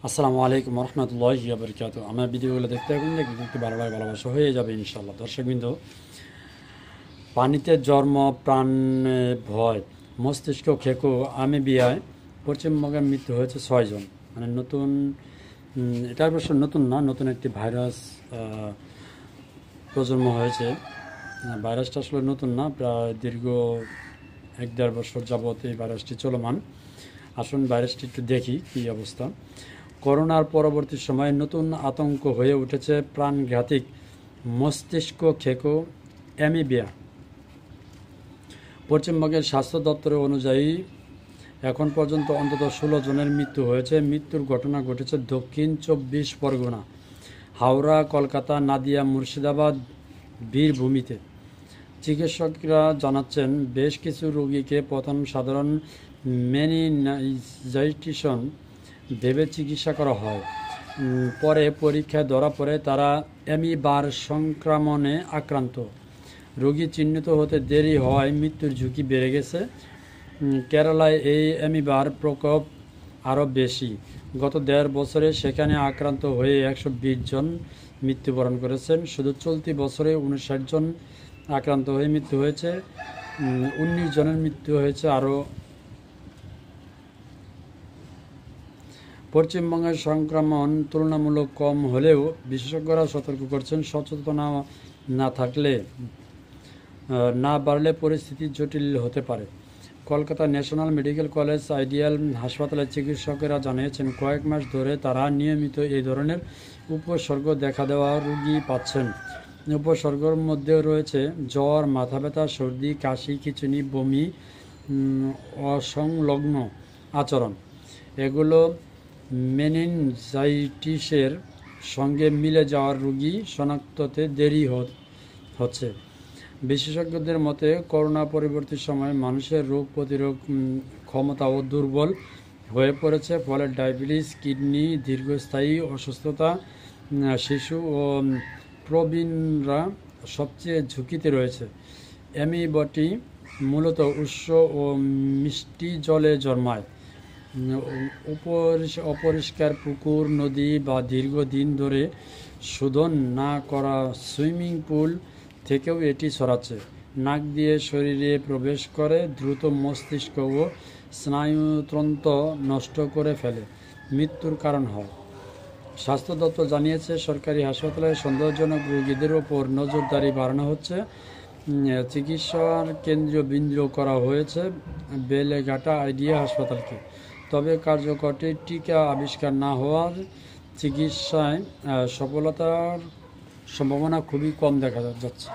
আসসালামু আলাইকুম রহমতুল্লাহি ওয়া বারাকাতুহু। আমার ভিডিওগুলো দেখতে থাকুন, দেখতে দেখতে ভালো লাগে, ভালোবাসা হয়ে যাবে ইনশাআল্লাহ। দর্শকবৃন্দ, পানিতে জন্ম প্রাণে ভয়, মস্তিষ্ক খেকো আমিবিয়ায় পশ্চিমবঙ্গের মৃত্যু হয়েছে 6 জন। মানে নতুন, এটা অবশ্য নতুন না, নতুন একটি ভাইরাস প্রজন্ম হয়েছে। ভাইরাসটা আসলে নতুন না, প্রায় দীর্ঘ 1-1.5 বছর যাবত এই ভাইরাসটি চলমান। আসুন ভাইরাসটি একটু দেখি কী অবস্থা। করোনার পরবর্তী সময়ে নতুন আতঙ্ক হয়ে উঠেছে প্রাণঘাতিক মস্তিষ্ক খেকো অ্যামিবিয়া। পশ্চিমবঙ্গের স্বাস্থ্য দপ্তরের অনুযায়ী এখন পর্যন্ত অন্তত 16 জনের মৃত্যু হয়েছে। মৃত্যুর ঘটনা ঘটেছে দক্ষিণ 24 পরগনা, হাওড়া, কলকাতা, নাদিয়া, মুর্শিদাবাদ, বীরভূমিতে। চিকিৎসকরা জানাচ্ছেন, বেশ কিছু রোগীকে প্রথম সাধারণ মেনিনজাইটিস ভেবে চিকিৎসা করা হয়। পরে পরীক্ষায় ধরা পড়ে তারা অ্যামিবার সংক্রমণে আক্রান্ত। রোগী চিহ্নিত হতে দেরি হওয়ায় মৃত্যুর ঝুঁকি বেড়ে গেছে। কেরালায় এই অ্যামিবার প্রকোপ আরও বেশি। গত 1.5 বছরে সেখানে আক্রান্ত হয়ে 120 জন মৃত্যুবরণ করেছেন। শুধু চলতি বছরে 59 জন আক্রান্ত হয়ে মৃত্যু হয়েছে। 19 জনের মৃত্যু হয়েছে আরও। পশ্চিমবঙ্গের সংক্রমণ তুলনামূলক কম হলেও বিশেষজ্ঞরা সতর্ক করছেন, সচেতনতা না থাকলে না বাড়লে পরিস্থিতি জটিল হতে পারে। Kolkata national medical college ideal হাসপাতালের চিকিৎসকেরা জানিয়েছেন, কয়েক মাস ধরে তারা নিয়মিত এই ধরনের উপসর্গ দেখা দেওয়া রোগী পাচ্ছেন। উপসর্গের মধ্যে রয়েছে জ্বর, মাথা ব্যথা, সর্দি, কাশি, খিঁচুনি, বমি, অসংলগ্ন আচরণ। এগুলো মেনিনজাইটিসের সঙ্গে মিলে যাওয়ার রোগী শনাক্ততে দেরি হচ্ছে। বিশেষজ্ঞদের মতে, করোনা পরবর্তী সময়ে মানুষের রোগ প্রতিরোধ ক্ষমতাও দুর্বল হয়ে পড়েছে। ফলে ডায়াবেটিস, কিডনি, দীর্ঘস্থায়ী অসুস্থতা, শিশু ও প্রবীণরা সবচেয়ে ঝুঁকিতে রয়েছে। অ্যামিবাটি মূলত উৎস ও মিষ্টি জলে জন্মায়। অপরিষ্কার পুকুর, নদী বা দীর্ঘদিন ধরে শোধন না করা সুইমিং পুল থেকেও এটি ছড়াচ্ছে। নাক দিয়ে শরীরে প্রবেশ করে দ্রুত মস্তিষ্ক ও স্নায়ুতন্ত্র নষ্ট করে ফেলে, মৃত্যুর কারণ হয়। স্বাস্থ্য দপ্তর জানিয়েছে, সরকারি হাসপাতালে সন্দেহজনক রোগীদের ওপর নজরদারি বাড়ানো হচ্ছে। চিকিৎসার কেন্দ্রীয় বিন্দু করা হয়েছে বেলেঘাটা আইডিয়া হাসপাতালকে। তবে কার্যকর টিকা আবিষ্কার না হওয়ার চিকিৎসায় সফলতার সম্ভাবনা খুবই কম দেখা যাচ্ছে।